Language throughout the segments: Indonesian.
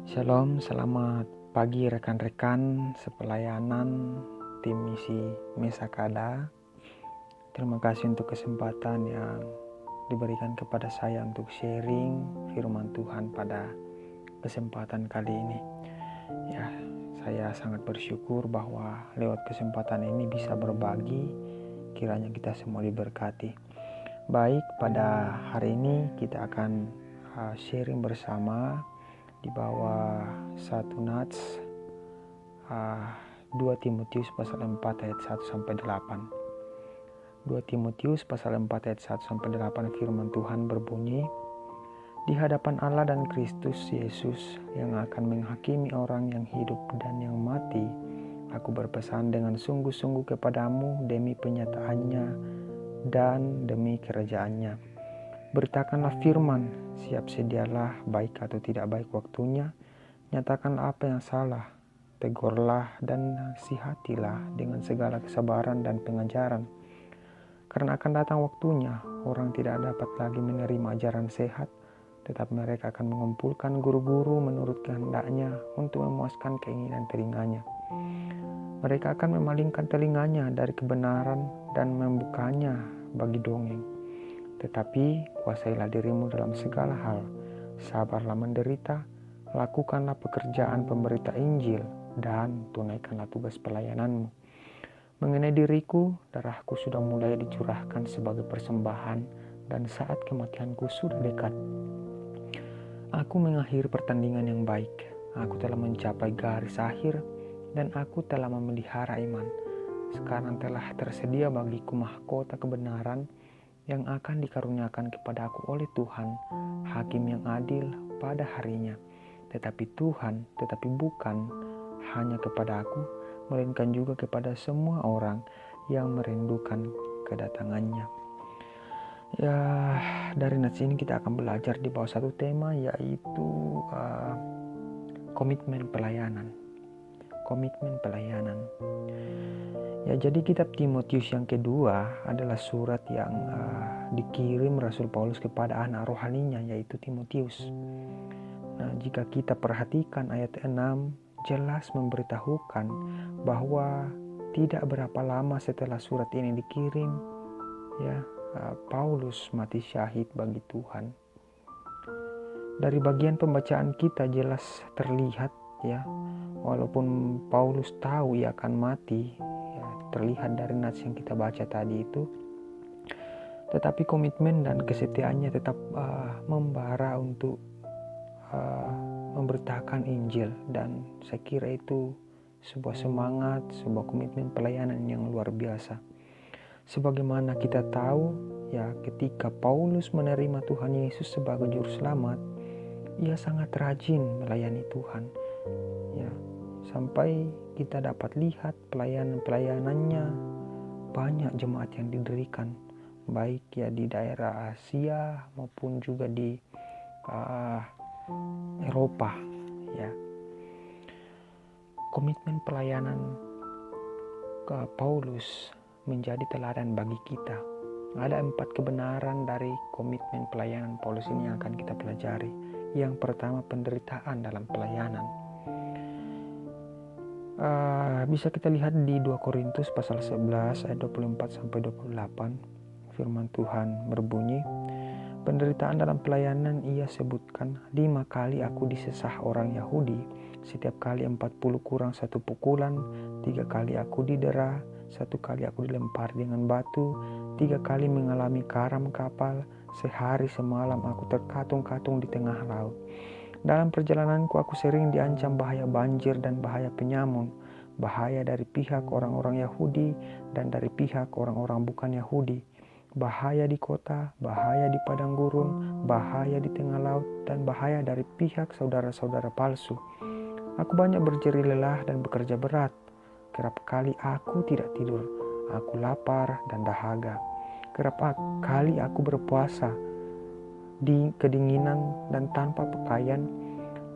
Shalom, selamat pagi rekan-rekan sepelayanan tim misi Mesakada. Terima kasih untuk kesempatan yang diberikan kepada saya untuk sharing firman Tuhan pada kesempatan kali ini. Ya, saya sangat bersyukur bahwa lewat kesempatan ini bisa berbagi, kiranya kita semua diberkati. Baik, pada hari ini kita akan sharing bersama di bawah satu nats 2 Timotius pasal 4 ayat 1 sampai 8. 2 Timotius pasal 4 ayat 1 sampai 8 firman Tuhan berbunyi, di hadapan Allah dan Kristus Yesus yang akan menghakimi orang yang hidup dan yang mati, aku berpesan dengan sungguh-sungguh kepadamu demi penyataannya dan demi kerajaannya. Beritakanlah firman, siap sedialah baik atau tidak baik waktunya, nyatakanlah apa yang salah, tegurlah dan nasihatilah dengan segala kesabaran dan pengajaran. Karena akan datang waktunya, orang tidak dapat lagi menerima ajaran sehat, tetapi mereka akan mengumpulkan guru-guru menurut kehendaknya untuk memuaskan keinginan telinganya. Mereka akan memalingkan telinganya dari kebenaran dan membukanya bagi dongeng. Tetapi kuasailah dirimu dalam segala hal, sabarlah menderita, lakukanlah pekerjaan pemberita Injil, dan tunaikanlah tugas pelayananmu. Mengenai diriku, darahku sudah mulai dicurahkan sebagai persembahan, dan saat kematianku sudah dekat. Aku mengakhiri pertandingan yang baik, aku telah mencapai garis akhir, dan aku telah memelihara iman. Sekarang telah tersedia bagiku mahkota kebenaran, yang akan dikaruniakan kepadaku oleh Tuhan, Hakim yang adil pada harinya. Tetapi bukan hanya kepada aku, melainkan juga kepada semua orang yang merindukan kedatangannya. Ya, dari nats ini kita akan belajar di bawah satu tema, yaitu komitmen pelayanan. Komitmen pelayanan. Ya, jadi kitab Timotius yang kedua adalah surat yang dikirim Rasul Paulus kepada anak rohaninya, yaitu Timotius. Nah, jika kita perhatikan ayat 6 jelas memberitahukan bahwa tidak berapa lama setelah surat ini dikirim, ya, Paulus mati syahid bagi Tuhan. Dari bagian pembacaan kita jelas terlihat, ya, walaupun Paulus tahu ia akan mati, ya, terlihat dari nats yang kita baca tadi itu, tetapi komitmen dan kesetiaannya tetap membara untuk memberitakan Injil, dan saya kira itu sebuah semangat, sebuah komitmen pelayanan yang luar biasa. Sebagaimana kita tahu, ya, ketika Paulus menerima Tuhan Yesus sebagai juru selamat, ia sangat rajin melayani Tuhan, ya, sampai kita dapat lihat pelayanannya banyak jemaat yang didirikan, baik ya di daerah Asia maupun juga di Eropa, ya. Komitmen pelayanan ke Paulus menjadi teladan bagi kita. Ada 4 kebenaran dari komitmen pelayanan Paulus ini yang akan kita pelajari. Yang pertama, penderitaan dalam pelayanan. Bisa kita lihat di 2 Korintus pasal 11 ayat 24 sampai 28. Firman Tuhan berbunyi, penderitaan dalam pelayanan ia sebutkan, 5 kali aku disesah orang Yahudi, setiap kali 40 kurang 1 pukulan, 3 kali aku didera, 1 kali aku dilempar dengan batu, 3 kali mengalami karam kapal, sehari semalam aku terkatung-katung di tengah laut. Dalam perjalananku aku sering diancam bahaya banjir dan bahaya penyamun, bahaya dari pihak orang-orang Yahudi dan dari pihak orang-orang bukan Yahudi, bahaya di kota, bahaya di padang gurun, bahaya di tengah laut, dan bahaya dari pihak saudara-saudara palsu. Aku banyak berjerih lelah dan bekerja berat. Kerap kali aku tidak tidur, aku lapar dan dahaga. Kerap kali aku berpuasa di kedinginan dan tanpa pakaian,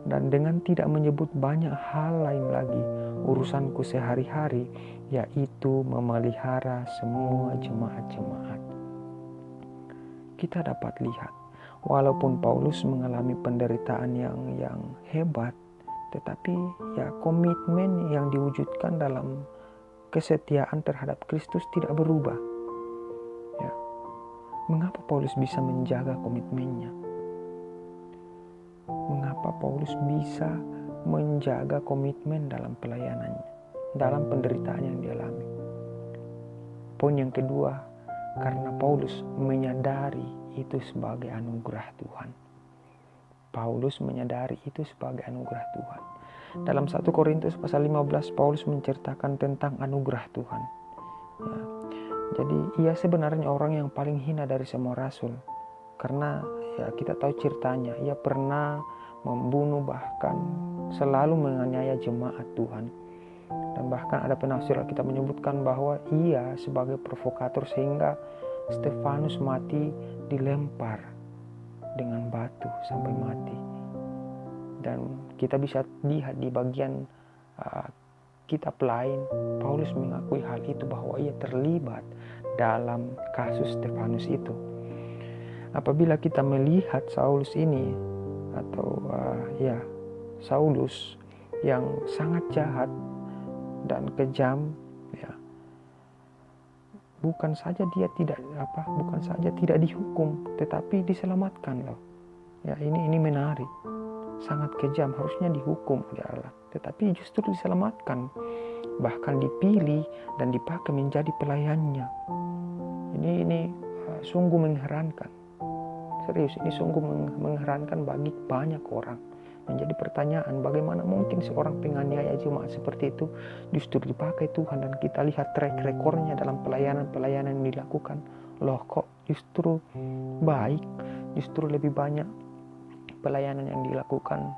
dan dengan tidak menyebut banyak hal lain lagi, urusanku sehari-hari yaitu memelihara semua jemaat-jemaat. Kita dapat lihat Walaupun Paulus mengalami penderitaan yang hebat, tetapi ya komitmen yang diwujudkan dalam kesetiaan terhadap Kristus tidak berubah. Ya. Mengapa Paulus bisa menjaga komitmennya? Mengapa Paulus bisa menjaga komitmen dalam pelayanannya, dalam penderitaan yang dialami? Poin yang kedua, karena Paulus menyadari itu sebagai anugerah Tuhan. Paulus menyadari itu sebagai anugerah Tuhan. Dalam 1 Korintus pasal 15, Paulus menceritakan tentang anugerah Tuhan. Ya, jadi ia sebenarnya orang yang paling hina dari semua rasul. Karena ya kita tahu ceritanya, ia pernah membunuh, bahkan selalu menganiaya jemaat Tuhan. Dan bahkan ada penafsir kita menyebutkan bahwa ia sebagai provokator sehingga Stefanus mati dilempar dengan batu sampai mati. Dan kita bisa lihat di bagian kitab lain, Paulus mengakui hal itu bahwa ia terlibat dalam kasus Stefanus itu. Apabila kita melihat Saulus ini atau Saulus yang sangat jahat dan kejam, ya, bukan saja tidak dihukum, tetapi diselamatkan loh. Ya, ini menarik. Sangat kejam, harusnya dihukum oleh Allah, tetapi justru diselamatkan, bahkan dipilih dan dipakai menjadi pelayannya. Ini sungguh mengherankan. Serius, ini sungguh mengherankan bagi banyak orang. Menjadi pertanyaan, bagaimana mungkin seorang penganiaya jemaat seperti itu justru dipakai Tuhan, dan kita lihat track recordnya dalam pelayanan yang dilakukan. Loh, kok justru baik, justru lebih banyak pelayanan yang dilakukan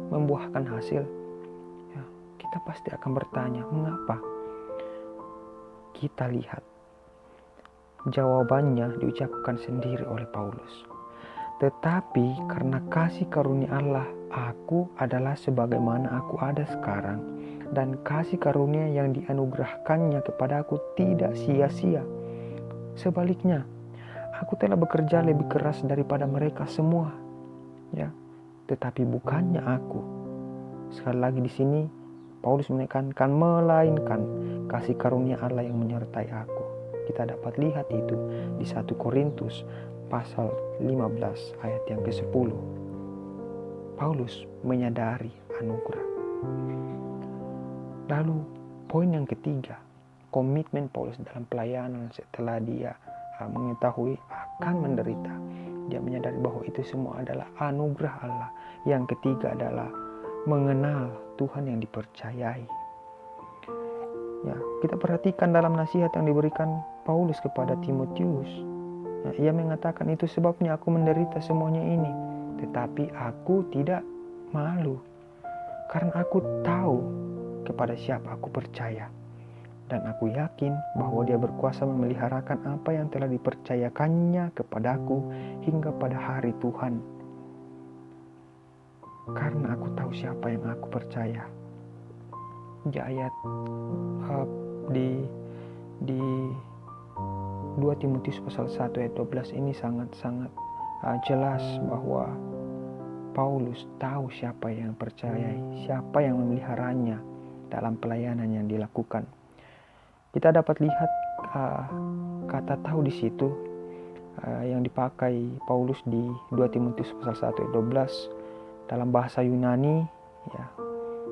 membuahkan hasil. Ya, kita pasti akan bertanya, mengapa? Kita lihat jawabannya diucapkan sendiri oleh Paulus. Tetapi karena kasih karunia Allah, aku adalah sebagaimana aku ada sekarang, dan kasih karunia yang dianugerahkannya kepadaku tidak sia-sia. Sebaliknya, aku telah bekerja lebih keras daripada mereka semua. Ya, tetapi bukannya aku. Sekali lagi di sini Paulus menekankan, melainkan kasih karunia Allah yang menyertai aku. Kita dapat lihat itu di 1 Korintus pasal 15 ayat yang ke-10. Paulus menyadari anugerah. Lalu poin yang ketiga, komitmen Paulus dalam pelayanan setelah dia mengetahui akan menderita. Dia menyadari bahwa itu semua adalah anugerah Allah. Yang ketiga adalah mengenal Tuhan yang dipercayai. Ya, kita perhatikan dalam nasihat yang diberikan Paulus kepada Timotius. Nah, ia mengatakan, itu sebabnya aku menderita semuanya ini, tetapi aku tidak malu, karena aku tahu kepada siapa aku percaya, dan aku yakin bahwa dia berkuasa memeliharakan apa yang telah dipercayakannya kepadaku hingga pada hari Tuhan. Karena aku tahu siapa yang aku percaya. Di ayat di 2 Timotius pasal 1 ayat 12 ini sangat-sangat jelas bahwa Paulus tahu siapa yang percayai, siapa yang memeliharanya dalam pelayanan yang dilakukan. Kita dapat lihat kata tahu di situ yang dipakai Paulus di 2 Timotius pasal 1 ayat 12 dalam bahasa Yunani. Ya,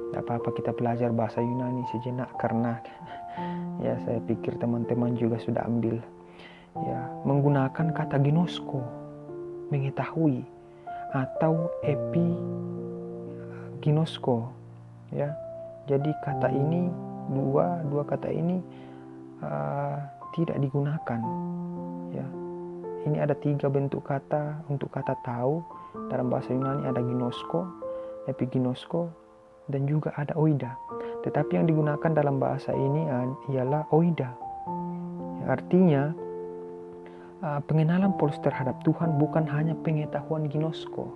tidak apa-apa kita belajar bahasa Yunani sejenak, karena ya saya pikir teman-teman juga sudah ambil. Ya, menggunakan kata ginosko, mengetahui, atau epiginosko. Ya, jadi kata ini dua kata ini tidak digunakan. Ya, ini ada 3 bentuk kata untuk kata tahu. Dalam bahasa Yunani ada ginosko, epiginosko, dan juga ada oida. Tetapi yang digunakan dalam bahasa ini ialah oida. Artinya pengenalan Paulus terhadap Tuhan bukan hanya pengetahuan ginosko.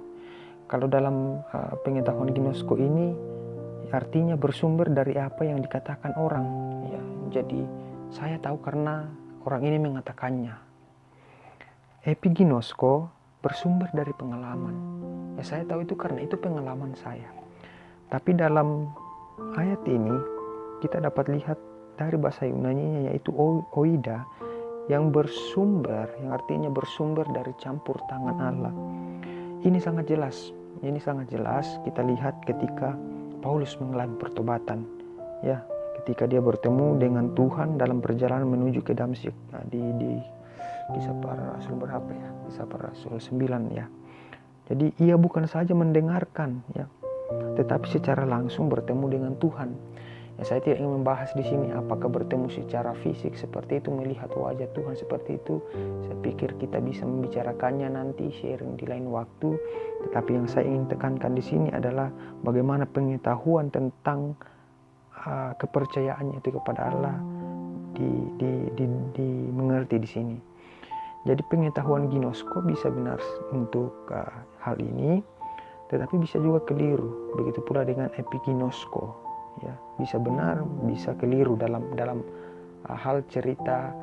Kalau dalam pengetahuan ginosko ini artinya bersumber dari apa yang dikatakan orang. Ya, jadi saya tahu karena orang ini mengatakannya. Epiginosko bersumber dari pengalaman. Ya saya tahu itu karena itu pengalaman saya. Tapi dalam ayat ini kita dapat lihat dari bahasa Yunani yaitu oida, yang bersumber, yang artinya bersumber dari campur tangan Allah. Ini sangat jelas kita lihat ketika Paulus mengalami pertobatan, ya, ketika dia bertemu dengan Tuhan dalam perjalanan menuju ke Damsyik. Nah, di Kisah Para Rasul berapa ya? Kisah Para Rasul 9 ya. Jadi ia bukan saja mendengarkan ya, tetapi secara langsung bertemu dengan Tuhan. Ya, saya tidak ingin membahas di sini apakah bertemu secara fisik seperti itu, melihat wajah Tuhan seperti itu. Saya pikir kita bisa membicarakannya nanti, sharing di lain waktu. Tetapi yang saya ingin tekankan di sini adalah bagaimana pengetahuan tentang kepercayaannya itu kepada Allah dimengerti di sini. Jadi pengetahuan ginosko bisa benar untuk hal ini, tetapi bisa juga keliru. Begitu pula dengan epiginosko, ya, bisa benar, bisa keliru dalam hal cerita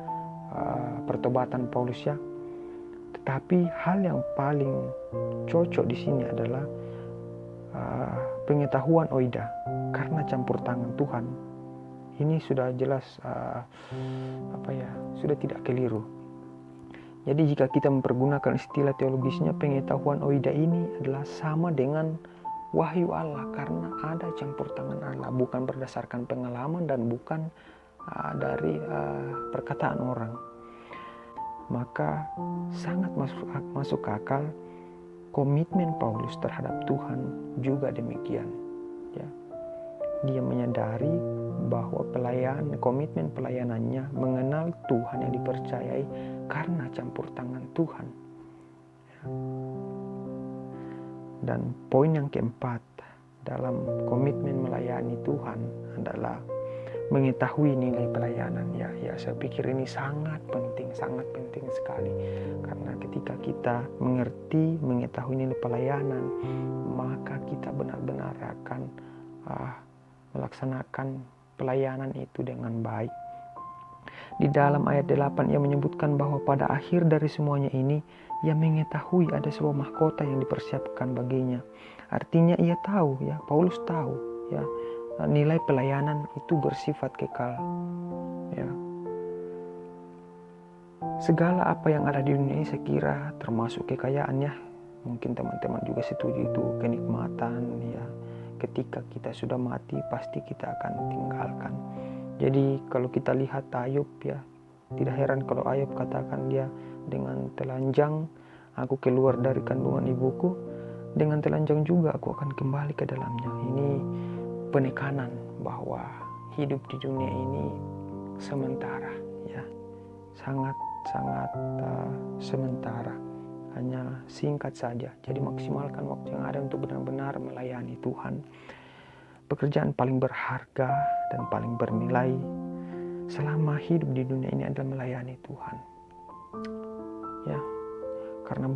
pertobatan Paulus ya. Tetapi hal yang paling cocok di sini adalah pengetahuan oida karena campur tangan Tuhan. Ini sudah jelas sudah tidak keliru. Jadi jika kita mempergunakan istilah teologisnya, pengetahuan oida ini adalah sama dengan wahyu Allah karena ada campur tangan Allah, bukan berdasarkan pengalaman dan bukan dari perkataan orang. Maka sangat masuk akal komitmen Paulus terhadap Tuhan juga demikian. Ya. Dia menyadari bahwa komitmen pelayanannya mengenal Tuhan yang dipercayai karena campur tangan Tuhan. Ya. Dan poin yang keempat dalam komitmen melayani Tuhan adalah mengetahui nilai pelayanan. Ya, saya pikir ini sangat penting sekali. Karena ketika kita mengetahui nilai pelayanan, maka kita benar-benar akan melaksanakan pelayanan itu dengan baik. Di dalam ayat 8 ia menyebutkan bahwa pada akhir dari semuanya ini ia mengetahui ada sebuah mahkota yang dipersiapkan baginya. Artinya ia tahu ya, Paulus tahu ya, nilai pelayanan itu bersifat kekal. Ya. Segala apa yang ada di dunia ini saya kira termasuk kekayaannya. Mungkin teman-teman juga setuju itu kenikmatan ya. Ketika kita sudah mati pasti kita akan tinggalkan. Jadi kalau kita lihat Ayub ya, tidak heran kalau Ayub katakan dia dengan telanjang aku keluar dari kandungan ibuku, dengan telanjang juga aku akan kembali ke dalamnya. Ini penekanan bahwa hidup di dunia ini sementara ya, sangat sementara, hanya singkat saja. Jadi maksimalkan waktu yang ada untuk benar-benar melayani Tuhan. Pekerjaan paling berharga dan paling bernilai selama hidup di dunia ini adalah melayani Tuhan. Ya, karena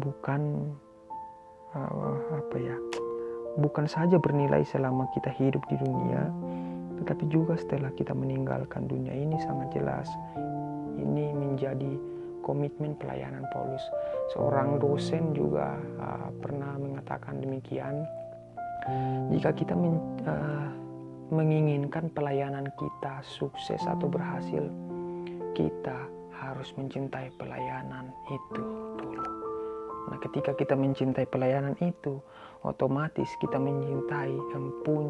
bukan saja bernilai selama kita hidup di dunia, tetapi juga setelah kita meninggalkan dunia ini sangat jelas. Ini menjadi komitmen pelayanan Paulus. Seorang dosen juga pernah mengatakan demikian. Jika kita menginginkan pelayanan kita sukses atau berhasil, kita harus mencintai pelayanan itu dulu. Nah, ketika kita mencintai pelayanan itu, otomatis kita mencintai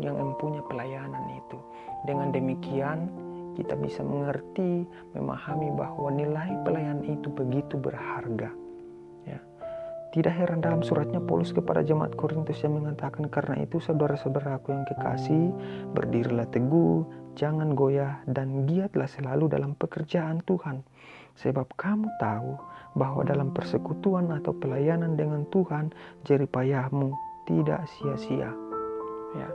yang empunya pelayanan itu. Dengan demikian, kita bisa mengerti, memahami bahwa nilai pelayanan itu begitu berharga. Ya. Tidak heran dalam suratnya Paulus kepada jemaat Korintus yang mengatakan, karena itu saudara-saudaraku yang kekasih, berdirilah teguh, jangan goyah, dan giatlah selalu dalam pekerjaan Tuhan. Sebab kamu tahu bahwa dalam persekutuan atau pelayanan dengan Tuhan, jerih payahmu tidak sia-sia. Ya,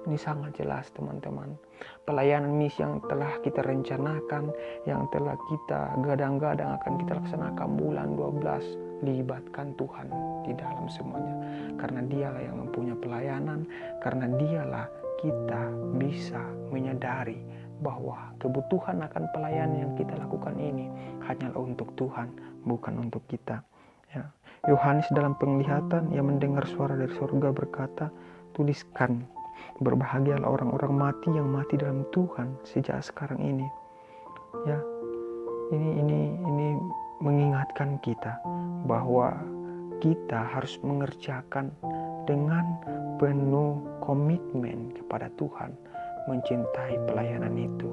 ini sangat jelas teman-teman. Pelayanan misi yang telah kita rencanakan, yang telah kita gadang-gadang akan kita laksanakan bulan 12, libatkan Tuhan di dalam semuanya. Karena dialah yang mempunyai pelayanan, karena dialah kita bisa menyadari bahwa kebutuhan akan pelayanan yang kita lakukan ini hanyalah untuk Tuhan, bukan untuk kita. Ya. Yohanes dalam penglihatan ia mendengar suara dari surga berkata, tuliskan, berbahagialah orang-orang mati yang mati dalam Tuhan sejak sekarang ini. Ya, ini mengingatkan kita bahwa kita harus mengerjakan dengan penuh komitmen kepada Tuhan, mencintai pelayanan itu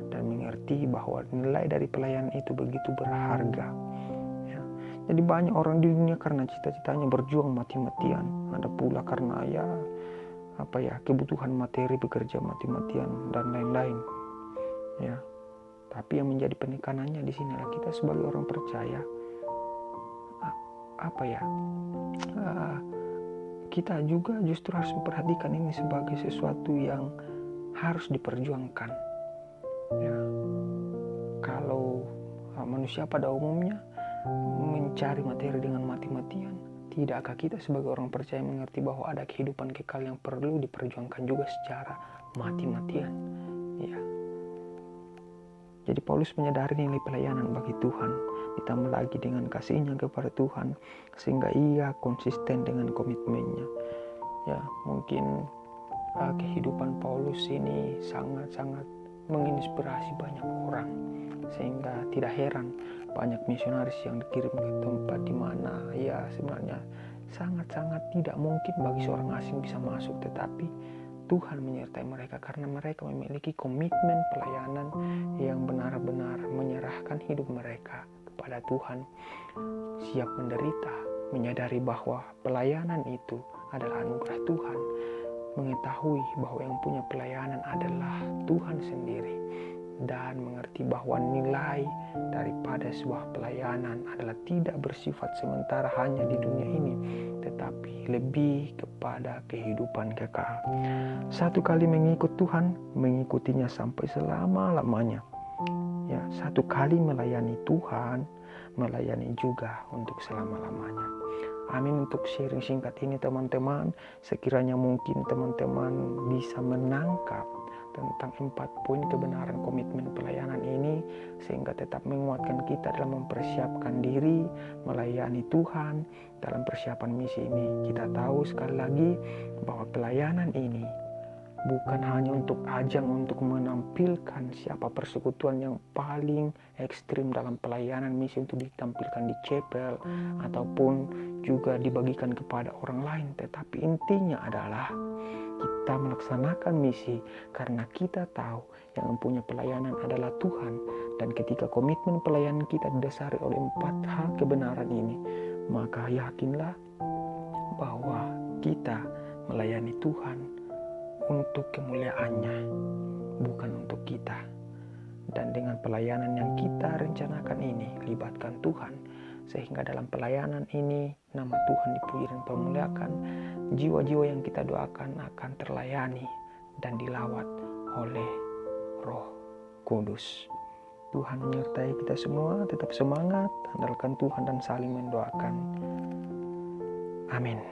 dan mengerti bahwa nilai dari pelayanan itu begitu berharga. Ya. Jadi banyak orang di dunia karena cita-citanya berjuang mati-matian, ada pula karena kebutuhan materi, bekerja mati-matian dan lain-lain. Ya. Tapi yang menjadi penekanannya di sinilah kita sebagai orang percaya, kita juga justru harus memperhatikan ini sebagai sesuatu yang harus diperjuangkan. Ya. Kalau manusia pada umumnya mencari materi dengan mati-matian, tidakkah kita sebagai orang percaya mengerti bahwa ada kehidupan kekal yang perlu diperjuangkan juga secara mati-matian? Ya. Jadi Paulus menyadari nilai pelayanan bagi Tuhan, ditambah lagi dengan kasihnya kepada Tuhan, sehingga ia konsisten dengan komitmennya. Ya, mungkin kehidupan Paulus ini sangat-sangat menginspirasi banyak orang, sehingga tidak heran banyak misionaris yang dikirim ke tempat di mana ya sebenarnya sangat-sangat tidak mungkin bagi seorang asing bisa masuk, tetapi Tuhan menyertai mereka karena mereka memiliki komitmen pelayanan yang benar-benar menyerahkan hidup mereka kepada Tuhan, siap menderita, menyadari bahwa pelayanan itu adalah anugerah Tuhan, mengetahui bahwa yang punya pelayanan adalah Tuhan sendiri, dan mengerti bahwa nilai daripada sebuah pelayanan adalah tidak bersifat sementara hanya di dunia ini, tetapi lebih kepada kehidupan kekal. Satu kali mengikut Tuhan, mengikutinya sampai selama-lamanya. Ya, satu kali melayani Tuhan, melayani juga untuk selama-lamanya. Amin. Untuk sharing singkat ini teman-teman, sekiranya mungkin teman-teman bisa menangkap tentang 4 poin kebenaran komitmen pelayanan ini, sehingga tetap menguatkan kita dalam mempersiapkan diri melayani Tuhan dalam persiapan misi ini. Kita tahu sekali lagi bahwa pelayanan ini bukan hanya untuk ajang untuk menampilkan siapa persekutuan yang paling ekstrim dalam pelayanan misi untuk ditampilkan di chapel ataupun juga dibagikan kepada orang lain, tetapi intinya adalah kita melaksanakan misi karena kita tahu yang mempunyai pelayanan adalah Tuhan, dan ketika komitmen pelayanan kita didasari oleh 4 hal kebenaran ini, maka yakinlah bahwa kita melayani Tuhan untuk kemuliaannya, bukan untuk kita. Dan dengan pelayanan yang kita rencanakan ini, libatkan Tuhan, sehingga dalam pelayanan ini nama Tuhan dipuji dan dipermuliakan. Jiwa-jiwa yang kita doakan akan terlayani dan dilawat oleh Roh Kudus. Tuhan menyertai kita semua, tetap semangat, andalkan Tuhan dan saling mendoakan. Amin.